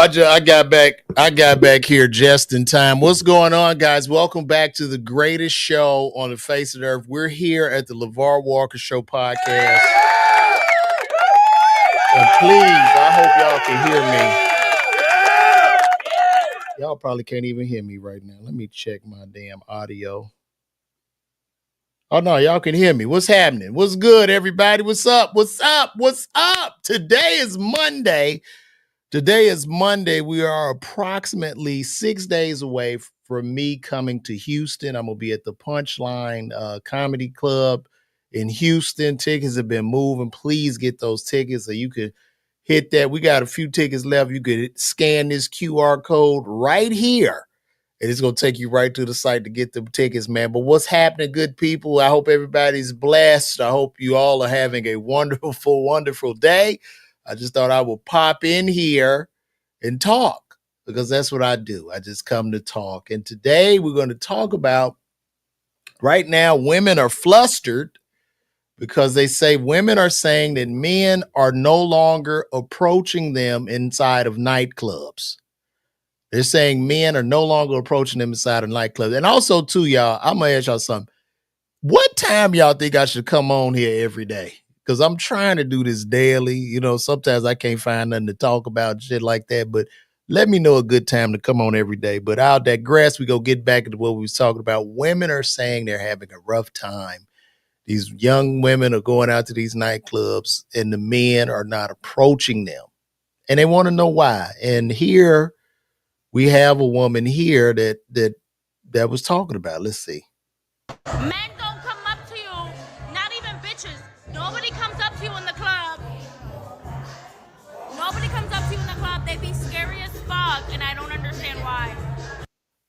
I got back. I got back here just in time. What's going on, guys? Welcome back to the greatest show on the face of the earth. We're here at the LeVar Walker Show podcast. And please, I hope y'all can hear me. Y'all probably can't even hear me right now. Let me check my damn audio. Oh no, y'all can hear me. What's happening? What's good, everybody? What's up? What's up? What's up? Today is Monday. We are approximately 6 days away from me coming to Houston. I'm going to be at the Punchline Comedy Club in Houston. Tickets have been moving. Please get those tickets so you can hit that. We got a few tickets left. You could scan this QR code right here. And it's going to take you right to the site to get the tickets, man. But what's happening, good people? I hope everybody's blessed. I hope you all are having a wonderful, wonderful day. I just thought I would pop in here and talk because that's what I do. I just come to talk. And today we're going to talk about, right now, women are flustered because they say women are saying that men are no longer approaching them inside of nightclubs. They're saying men are no longer approaching them inside of nightclubs. And also, too, y'all, I'm going to ask y'all something. What time y'all think I should come on here every day? Because I'm trying to do this daily. You know, sometimes I can't find nothing to talk about, shit like that. But let me know a good time to come on every day. But I'll digress. We go get back into what we was talking about. Women are saying they're having a rough time. These young women are going out to these nightclubs and the men are not approaching them. And they want to know why. And here we have a woman here that was talking about. Let's see. Men don't come up to you, not even bitches. Nobody comes up to you in the club. Nobody comes up to you in the club. They be scary as fuck, and I don't understand why.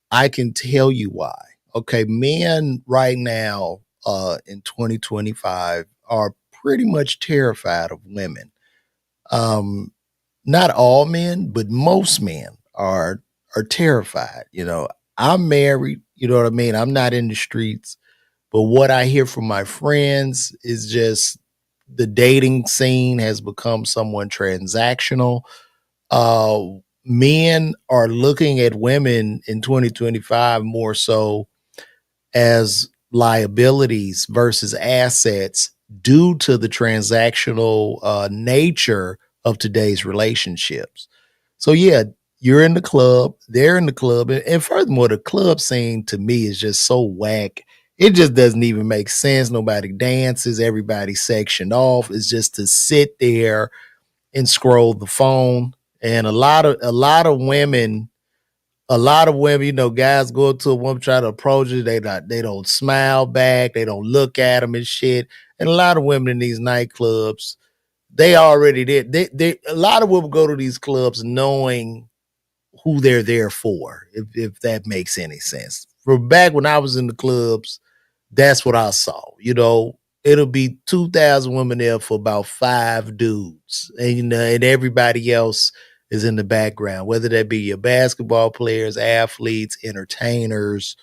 I can tell you why. Okay, men right now in 2025 are pretty much terrified of women. Not all men, but most men are terrified. You know, I'm married, you know what I mean? I'm not in the streets. But what I hear from my friends is just the dating scene has become somewhat transactional. Men are looking at women in 2025 more so as liabilities versus assets due to the transactional nature of today's relationships. So, yeah, you're in the club, they're in the club. And furthermore, the club scene to me is just so whack. It just doesn't even make sense. Nobody dances, everybody's sectioned off. It's just to sit there and scroll the phone. And a lot of women, you know, guys go up to a woman, try to approach her. They don't smile back. They don't look at them and shit. And a lot of women in these nightclubs, they already did. A lot of women go to these clubs knowing who they're there for, if that makes any sense. From back when I was in the clubs, that's what I saw. You know, it'll be 2,000 women there for about 5 dudes, and you know, and everybody else is in the background, whether that be your basketball players, athletes, entertainers,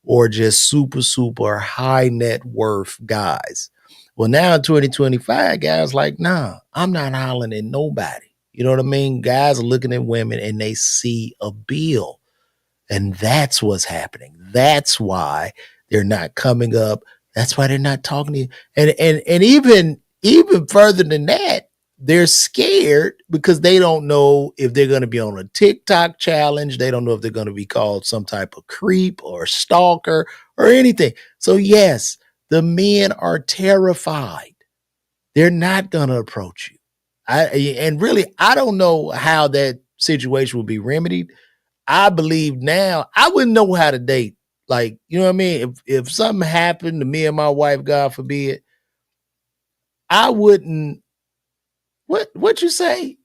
or just super high net worth guys. Well, now in 2025, guys like, nah, I'm not hollering at nobody. You know what I mean? Guys are looking at women and they see a bill. And that's what's happening. That's why they're not coming up. That's why they're not talking to you. And even further than that, they're scared because they don't know if they're going to be on a TikTok challenge. They don't know if they're going to be called some type of creep or stalker or anything. So yes, the men are terrified. They're not going to approach you. I don't know how that situation will be remedied. I believe now I wouldn't know how to date. Like, you know what I mean? If something happened to me and my wife, God forbid, I wouldn't. What you say?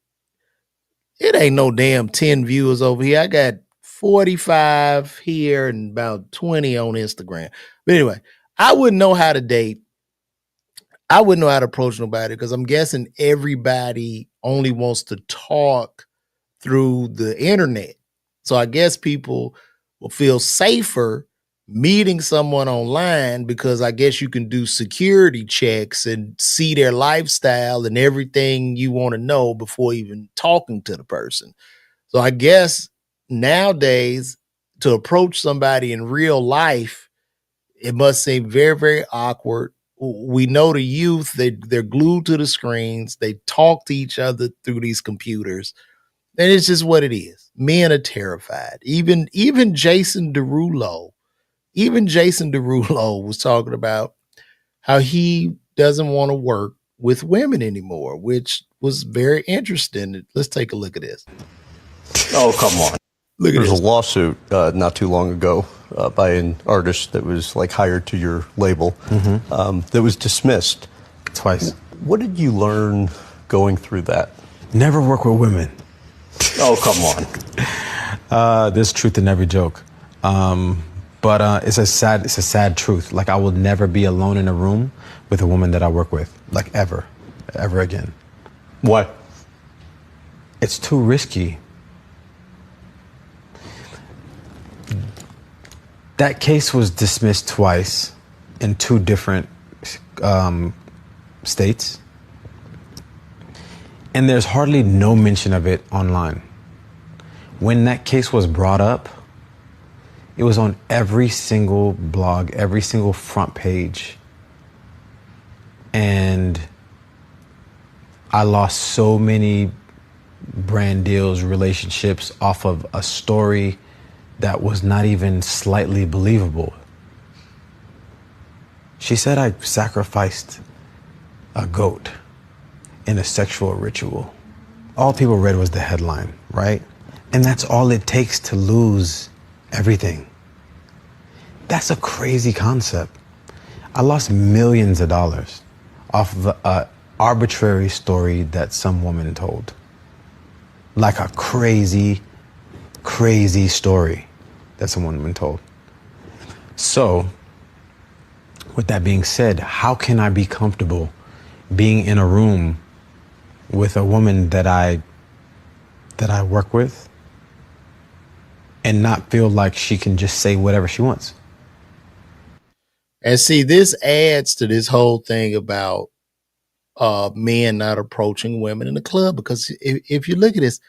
It ain't no damn 10 viewers over here. I got 45 here and about 20 on Instagram. But anyway, I wouldn't know how to date. I wouldn't know how to approach nobody because I'm guessing everybody only wants to talk through the internet. So I guess people will feel safer meeting someone online because I guess you can do security checks and see their lifestyle and everything you want to know before even talking to the person. So I guess nowadays to approach somebody in real life, it must seem very, very awkward. We know the youth, they're glued to the screens, they talk to each other through these computers. And it's just what it is. Men are terrified. Even Jason Derulo, was talking about how he doesn't want to work with women anymore, which was very interesting. Let's take a look at this. Oh, come on. Look at There was this. a lawsuit not too long ago by an artist that was like hired to your label that was dismissed. Twice. What did you learn going through that? Never work with women. Oh, come on. There's truth in every joke. But it's a sad truth. Like, I will never be alone in a room with a woman that I work with. Like, ever again. Why? It's too risky. That case was dismissed twice in two different states. And there's hardly no mention of it online. When that case was brought up, it was on every single blog, every single front page. And I lost so many brand deals, relationships off of a story that was not even slightly believable. She said I sacrificed a goat in a sexual ritual. All people read was the headline, right? And that's all it takes to lose everything. That's a crazy concept. I lost millions of dollars off of an arbitrary story that some woman told. Like a crazy, crazy story that some woman told. So, with that being said, how can I be comfortable being in a room with a woman that I work with and not feel like she can just say whatever she wants? And see, this adds to this whole thing about men not approaching women in the club. Because if you look at this,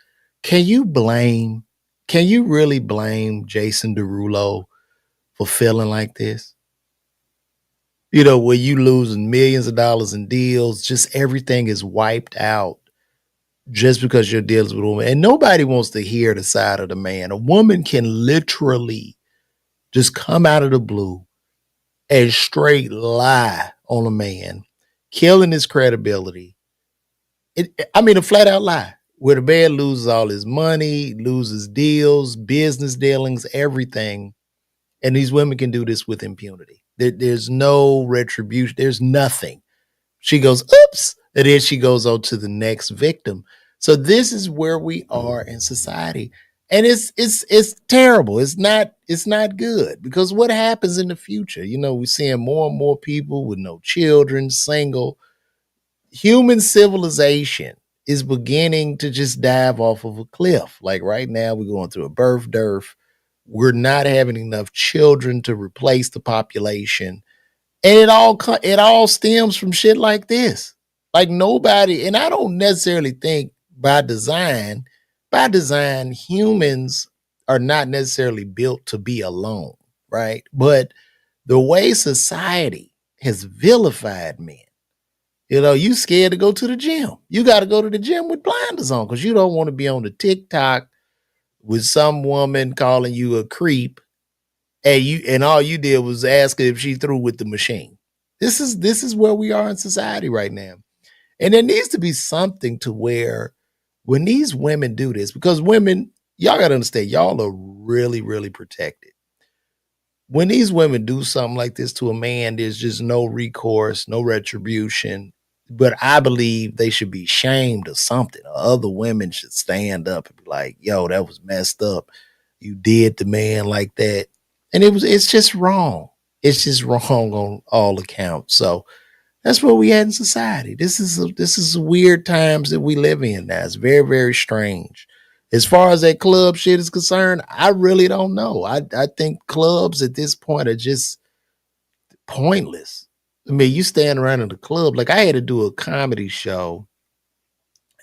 can you really blame Jason Derulo for feeling like this? You know, where you losing millions of dollars in deals, just everything is wiped out just because you're dealing with a woman. And nobody wants to hear the side of the man. A woman can literally just come out of the blue and straight lie on a man, killing his credibility. A flat out lie, where the man loses all his money, loses deals, business dealings, everything. And these women can do this with impunity. There's no retribution. There's nothing. She goes, oops, and then she goes on to the next victim. So this is where we are in society. And it's terrible. It's not good, because what happens in the future? You know, we're seeing more and more people with no children, single. Human civilization is beginning to just dive off of a cliff. Like right now, we're going through a birth dearth. We're not having enough children to replace the population. And it all stems from shit like this. Like nobody, and I don't necessarily think by design, humans are not necessarily built to be alone, right? But the way society has vilified men, you know, you scared to go to the gym. You got to go to the gym with blinders on because you don't want to be on the TikTok with some woman calling you a creep, and all you did was ask her if she threw with the machine. This is where we are in society right now. And there needs to be something to where when these women do this, because women, y'all gotta understand, y'all are really, really protected. When these women do something like this to a man, there's just no recourse, no retribution. But I believe they should be shamed or something. Or other women should stand up and be like, yo, that was messed up. You did the man like that. And it's just wrong. It's just wrong on all accounts. So that's where we at in society. This is weird times that we live in now. It's very, very strange. As far as that club shit is concerned, I really don't know. I think clubs at this point are just pointless. I mean, you stand around in the club. Like I had to do a comedy show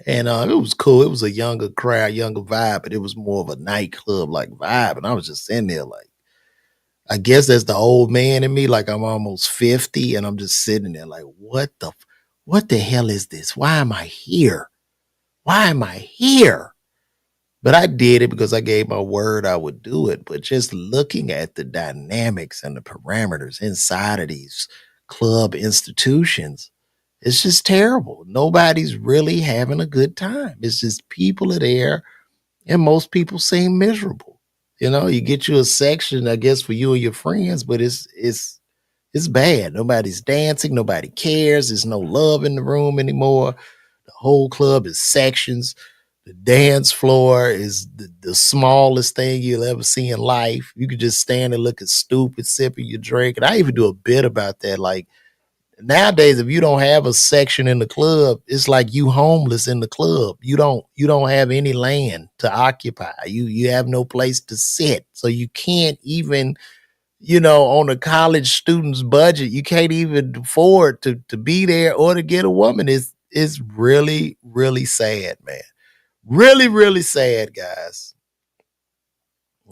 And it was cool. It was a younger crowd, younger vibe, but it was more of a nightclub like vibe. And I was just in there like, I guess that's the old man in me. Like I'm almost 50 and I'm just sitting there like, what the hell is this? Why am I here? Why am I here? But I did it because I gave my word I would do it. But just looking at the dynamics and the parameters inside of these club institutions, it's just terrible. Nobody's really having a good time. It's just people are there, and most people seem miserable. You get you a section, I guess, for you and your friends, but it's bad. Nobody's dancing. Nobody cares. There's no love in the room anymore. The whole club is sections. The dance floor is the smallest thing you'll ever see in life. You could just stand and look stupid, sipping your drink. And I even do a bit about that. Like nowadays, if you don't have a section in the club, it's like you homeless in the club. You don't have any land to occupy. You have no place to sit. So you can't even, on a college student's budget, you can't even afford to be there or to get a woman. It's really, really sad, man. Really, really sad, guys.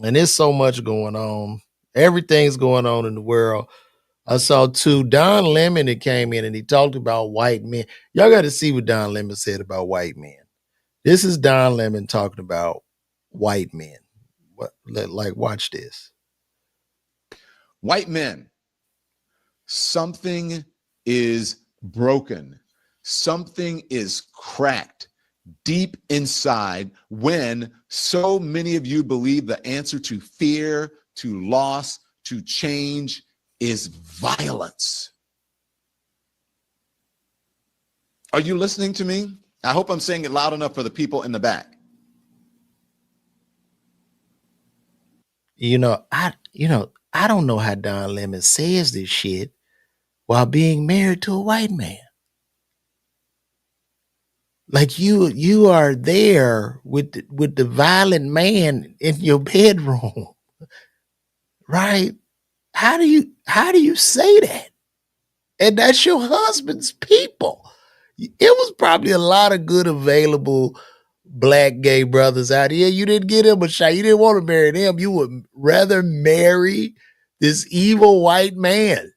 And there's so much going on. Everything's going on in the world. I saw too, Don Lemon that came in and he talked about white men. Y'all got to see what Don Lemon said about white men. This is Don Lemon talking about white men. Watch this. White men, something is broken. Something is cracked deep inside when so many of you believe the answer to fear, to loss, to change is violence. Are you listening to me? I hope I'm saying it loud enough for the people in the back. I don't know how Don Lemon says this shit while being married to a white man. Like you are there with the violent man in your bedroom, right? How do you say that? And that's your husband's people. It was probably a lot of good available black gay brothers out here. You didn't get him a shot. You didn't want to marry them. You would rather marry this evil white man.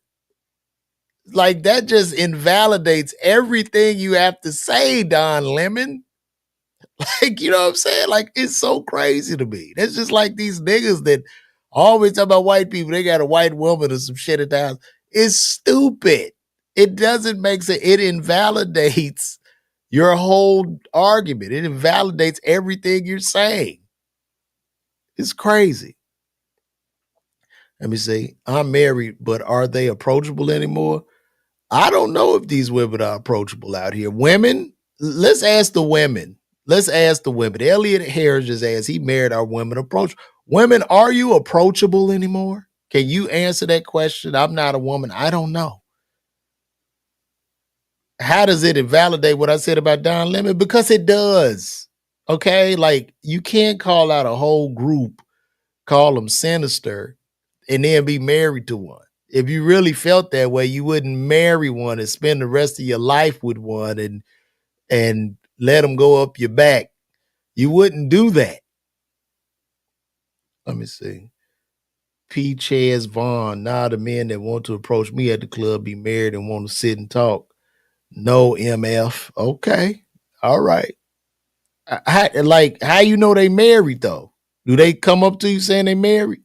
Like that just invalidates everything you have to say, Don Lemon. Like, you know what I'm saying? Like, it's so crazy to me. That's just like these niggas that always talk about white people. They got a white woman or some shit at the house. It's stupid. It doesn't make sense. It invalidates your whole argument. It invalidates everything you're saying. It's crazy. Let me see. I'm married, but are they approachable anymore? I don't know if these women are approachable out here. Women, let's ask the women. Elliot Harris just asked, he married our women approach. Women, are you approachable anymore? Can you answer that question? I'm not a woman. I don't know. How does it invalidate what I said about Don Lemon? Because it does. Okay? Like, you can't call out a whole group, call them sinister, and then be married to one. If you really felt that way, you wouldn't marry one and spend the rest of your life with one and let them go up your back. You wouldn't do that. Let me see. P. Chaz Vaughn. Now the men that want to approach me at the club be married and want to sit and talk. No MF. Okay. All right. How you know they married though? Do they come up to you saying they married?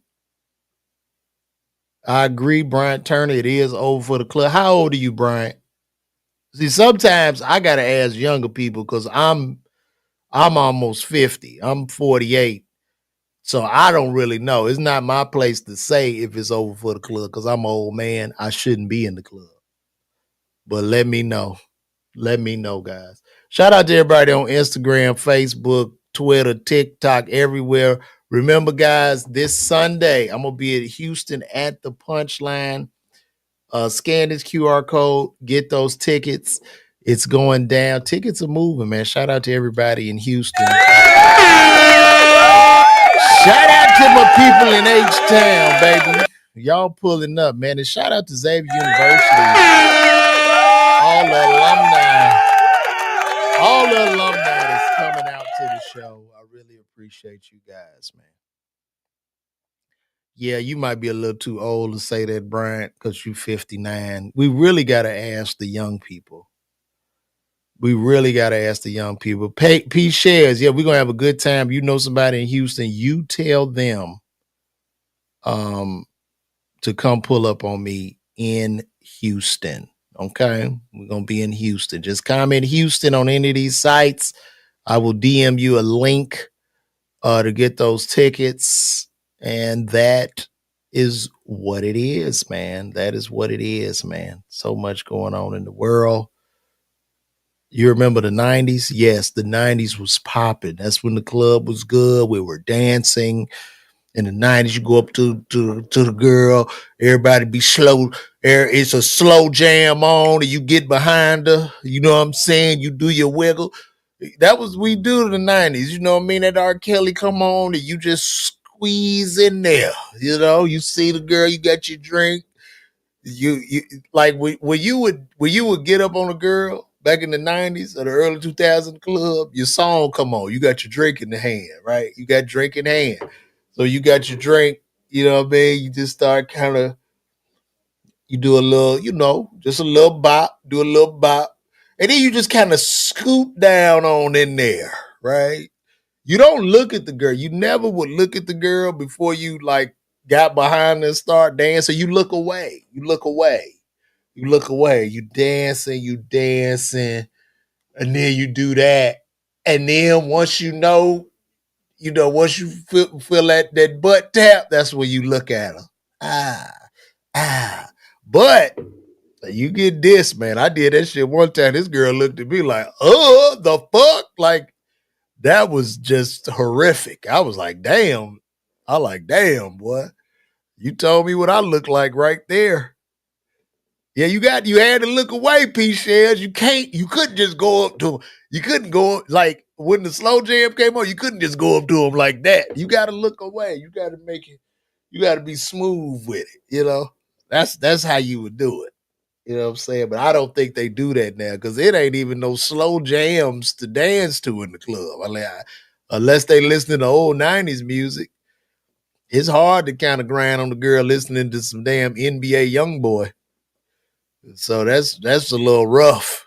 I agree, Bryant Turner. It is over for the club. How old are you, Bryant? See, sometimes I gotta ask younger people because I'm almost 50. I'm 48. So I don't really know. It's not my place to say if it's over for the club because I'm an old man. I shouldn't be in the club. But let me know. Let me know, guys. Shout out to everybody on Instagram, Facebook, Twitter, TikTok, everywhere. Remember, guys, this Sunday, I'm going to be at Houston at the Punchline. Scan this QR code. Get those tickets. It's going down. Tickets are moving, man. Shout out to everybody in Houston. Shout out to my people in H-Town, baby. Y'all pulling up, man. And shout out to Xavier University. All the alumni. appreciate you guys, man. Yeah, you might be a little too old to say that, Bryant, because you 59. We really got to ask the young people. We really got to ask the young people. P shares. Yeah, we're going to have a good time. You know somebody in Houston, you tell them to come pull up on me in Houston. Okay? We're going to be in Houston. Just comment Houston on any of these sites. I will DM you a link to get those tickets. And that is what it is, man. That is what it is, man. So much going on in the world. You remember the 90s? Yes, the 90s was popping. That's when the club was good. We were dancing. In the 90s, you go up to the girl, everybody be slow. It's a slow jam on, and you get behind her. You know what I'm saying? You do your wiggle. That was we do in the 90s. You know what I mean? That R. Kelly come on, and you just squeeze in there. You know, you see the girl, you got your drink. You like when you would get up on a girl back in the 90s or the early 2000 club, your song come on. You got your drink in the hand, right? You got drink in hand. So you got your drink, you know what I mean? You just start kind of, you do a little, you know, just a little bop, do a little bop. And then you just kind of scoop down on in there, right? You don't look at the girl. You never would look at the girl before you like got behind her and start dancing. You look away. You look away. You look away. You dancing, and then you do that. And then once you know, once you feel that butt tap, that's when you look at her. But you get this, man. I did that shit one time. This girl looked at me like, the fuck? Like, that was just horrific. I was like, damn. Damn, boy. You told me what I look like right there. Yeah, you had to look away, P Shares. You couldn't just go up to him. You couldn't go like when the slow jam came on, you couldn't just go up to him like that. You gotta look away. You gotta you gotta be smooth with it, you know. That's how you would do it. You know what I'm saying? But I don't think they do that now because it ain't even no slow jams to dance to in the club. Unless they listen to old 90s music. It's hard to kind of grind on the girl listening to some damn NBA Youngboy. So that's a little rough.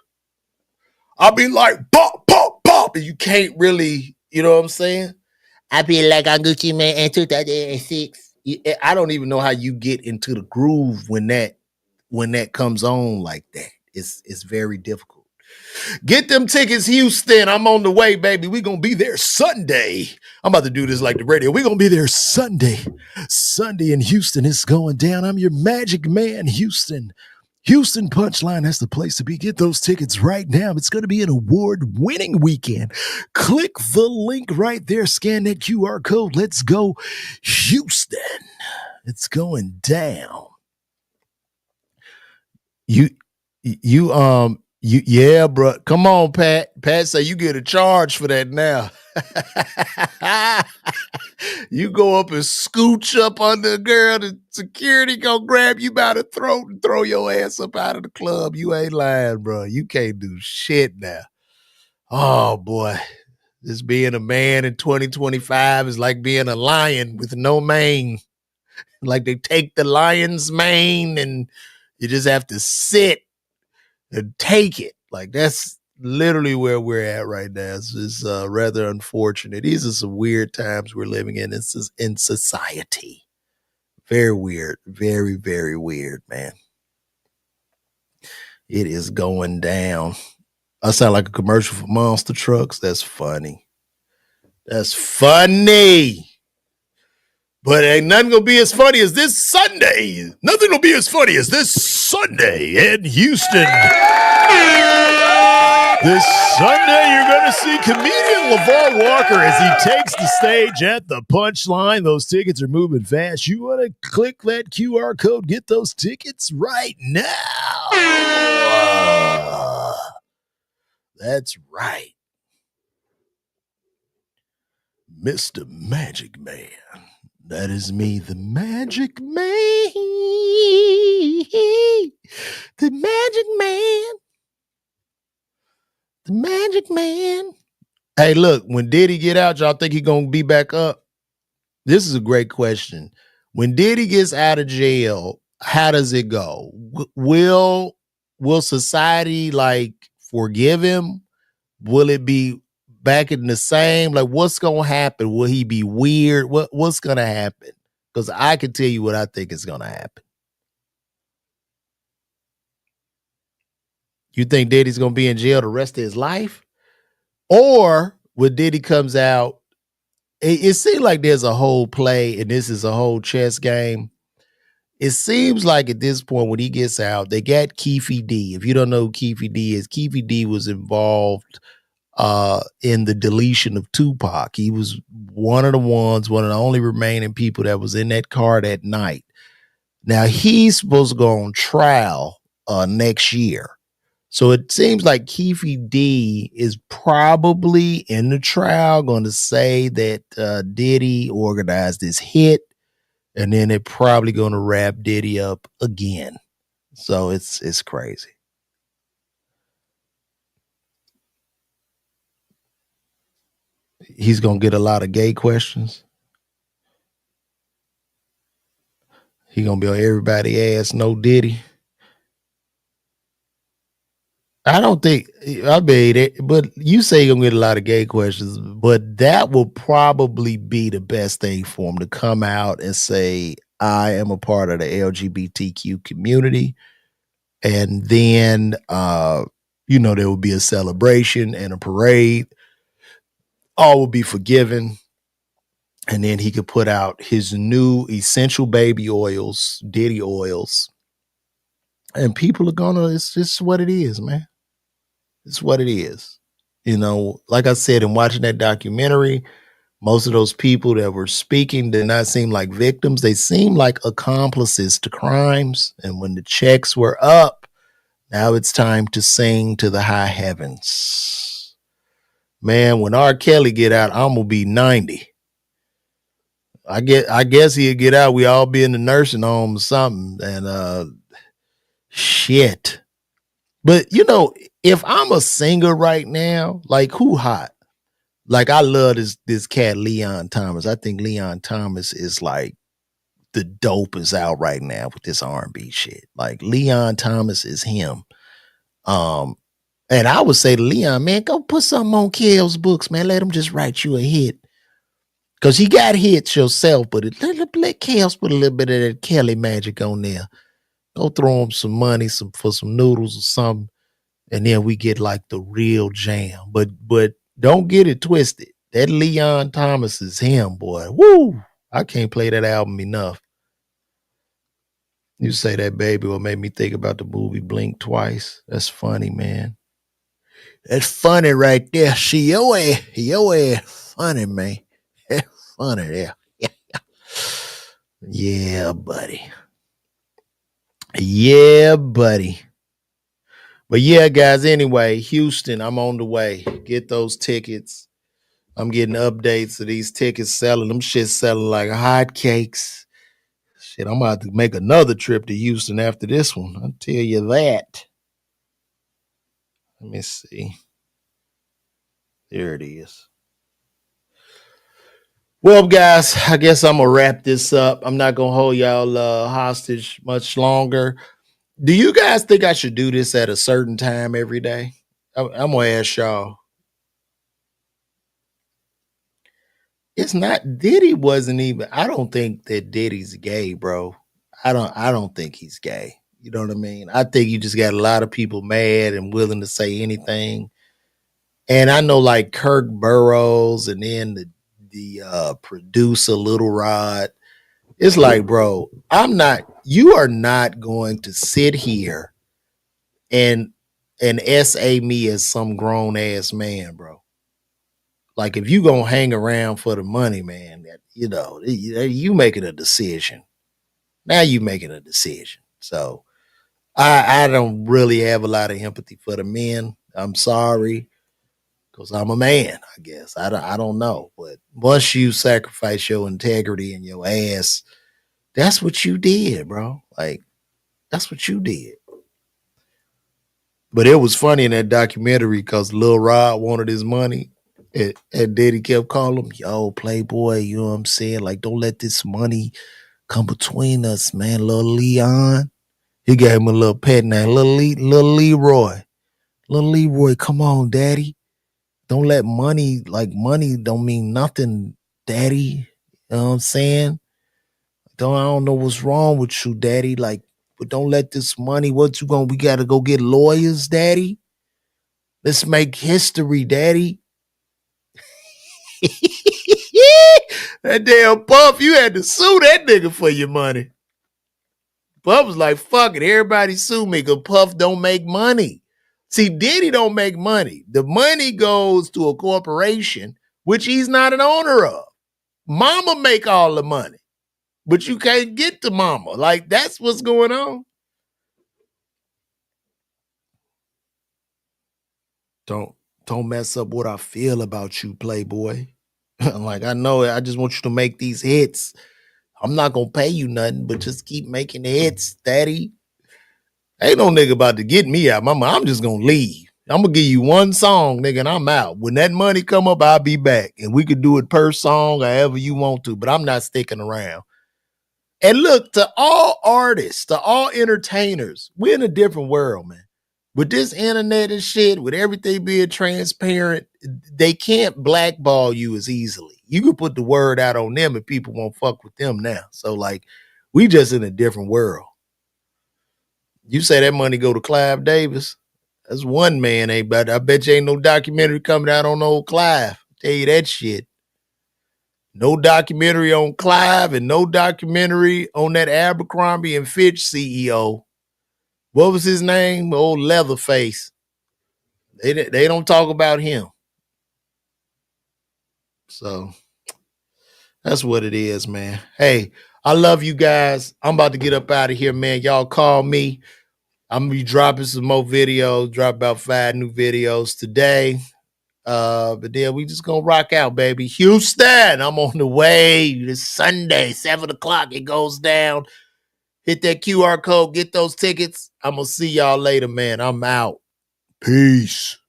I'll be like, pop, pop, pop, and you can't really, you know what I'm saying? I be like on Gucci Mane in 2006. I don't even know how you get into the groove when that comes on like that. It's very difficult. Get them tickets, Houston. I'm on the way, baby. We're going to be there Sunday. I'm about to do this like the radio. We're going to be there Sunday. Sunday in Houston. It's going down. I'm your magic man, Houston. Houston Punchline, that's the place to be. Get those tickets right now. It's going to be an award-winning weekend. Click the link right there. Scan that QR code. Let's go, Houston. It's going down. Yeah, bro. Come on, Pat. Pat say you get a charge for that now. You go up and scooch up under a girl, the security gonna grab you by the throat and throw your ass up out of the club. You ain't lying, bro. You can't do shit now. Oh boy. Just being a man in 2025 is like being a lion with no mane. Like they take the lion's mane and you just have to sit and take it. Like that's literally where we're at right now. It's rather unfortunate. These are some weird times we're living in society. Very weird. Very, very weird, man. It is going down. I sound like a commercial for monster trucks. That's funny. That's funny. But ain't nothing gonna be as funny as this Sunday. Nothing will be as funny as this Sunday in Houston. This Sunday, you're going to see comedian LeVar Walker as he takes the stage at the Punchline. Those tickets are moving fast. You want to click that QR code, get those tickets right now. That's right. Mr. Magic Man. That is me, the Magic Man. The Magic Man. The Magic Man. Hey, look, when Diddy get out, y'all think he gonna be back up? This is a great question. When Diddy gets out of jail, how does it go? Will society like forgive him? Will it be back in the same? Like, what's gonna happen? Will he be weird? What's gonna happen? Because I can tell you what I think is gonna happen. You think Diddy's gonna be in jail the rest of his life? Or when Diddy comes out, it seems like there's a whole play, and this is a whole chess game. It seems like at this point, when he gets out, they got Keefe D. If you don't know who Keefe D is, Keefe D was involved in the deletion of Tupac. He was one of the only remaining people that was in that car that night. Now he's supposed to go on trial next year. So it seems like Keefe D is probably in the trial going to say that Diddy organized this hit, and then they're probably going to wrap Diddy up again. So it's crazy. He's going to get a lot of gay questions. He going to be on everybody's ass, no Diddy. I don't think, I mean it, but you say you're gonna get a lot of gay questions, but that will probably be the best thing for him to come out and say, I am a part of the LGBTQ community. And then, there will be a celebration and a parade. All will be forgiven. And then he could put out his new essential baby oils, Diddy oils. And people are gonna, it's just what it is, man. It's what it is. Like I said, in watching that documentary, most of those people that were speaking did not seem like victims. They seemed like accomplices to crimes. And when the checks were up, now it's time to sing to the high heavens. Man, when R. Kelly get out, I'm gonna be 90. I guess he'll get out. We all be in the nursing home or something. And shit. But if I'm a singer right now, like who hot? Like I love this cat Leon Thomas. I think Leon Thomas is like the dopest out right now with this R&B shit. Like Leon Thomas is him. And I would say to Leon, man, go put something on Kel's books, man. Let him just write you a hit. Cause he got hits yourself, but let Kel's put a little bit of that Kelly magic on there. Go throw him some money, for some noodles or something. And then we get like the real jam. But don't get it twisted. That Leon Thomas is him, boy. Woo! I can't play that album enough. You say that, baby, what made me think about the movie Blink Twice. That's funny, man. That's funny right there. See, your ass funny, man. That's funny there. Yeah, buddy. Yeah, buddy. But yeah, guys, anyway, Houston, I'm on the way. Get those tickets. I'm getting updates of these tickets selling. Them shit selling like hotcakes. Shit, I'm about to make another trip to Houston after this one. I'll tell you that. Let me see. There it is. Well, guys, I guess I'm going to wrap this up. I'm not going to hold y'all hostage much longer. Do you guys think I should do this at a certain time every day? I'm going to ask y'all. It's not, Diddy wasn't even, I don't think that Diddy's gay, bro. I don't think he's gay. You know what I mean? I think you just got a lot of people mad and willing to say anything. And I know like Kirk Burroughs and then the producer Little Rod. It's like, bro, you are not going to sit here and SA me as some grown ass man, bro. Like if you gonna hang around for the money, man, you making a decision. Now you making a decision. So I don't really have a lot of empathy for the men. I'm sorry, because I'm a man, I guess. I don't know. But once you sacrifice your integrity and your ass, that's what you did, bro. Like, that's what you did. But it was funny in that documentary because Lil Rod wanted his money. And then he kept calling him, yo, playboy, you know what I'm saying? Like, don't let this money come between us, man. Little Leon. He gave him a little pet name. Little Leroy. Little Leroy, come on, daddy. Don't let money don't mean nothing, daddy. You know what I'm saying? I don't know what's wrong with you, daddy. Like, but don't let this money, we gotta go get lawyers, daddy? Let's make history, daddy. That damn Puff, you had to sue that nigga for your money. Puff was like, fuck it, everybody sue me because Puff don't make money. See, Diddy don't make money. The money goes to a corporation, which he's not an owner of. Mama make all the money, but you can't get to mama. Like, that's what's going on. Don't mess up what I feel about you, playboy. Like, I know I just want you to make these hits. I'm not gonna pay you nothing, but just keep making the hits, daddy. Ain't no nigga about to get me out. Mama, I'm just gonna leave. I'm gonna give you one song, nigga, and I'm out. When that money come up, I'll be back. And we could do it per song, however you want to, but I'm not sticking around. And look, to all artists, to all entertainers, we're in a different world, man. With this internet and shit, with everything being transparent, they can't blackball you as easily. You can put the word out on them and people won't fuck with them now. So, like, we just in a different world. You say that money go to Clive Davis. That's one man, ain't but I bet you ain't no documentary coming out on old Clive. Tell you that shit. No documentary on Clive and no documentary on that Abercrombie and Fitch CEO. What was his name? Old Leatherface. They don't talk about him. So that's what it is, man. Hey, I love you guys. I'm about to get up out of here, man. Y'all call me. I'm gonna be dropping some more videos. Drop about 5 new videos today. But then we just gonna rock out, baby. Houston, I'm on the way. This Sunday, 7 o'clock. It goes down. Hit that QR code, get those tickets. I'm gonna see y'all later, man. I'm out. Peace.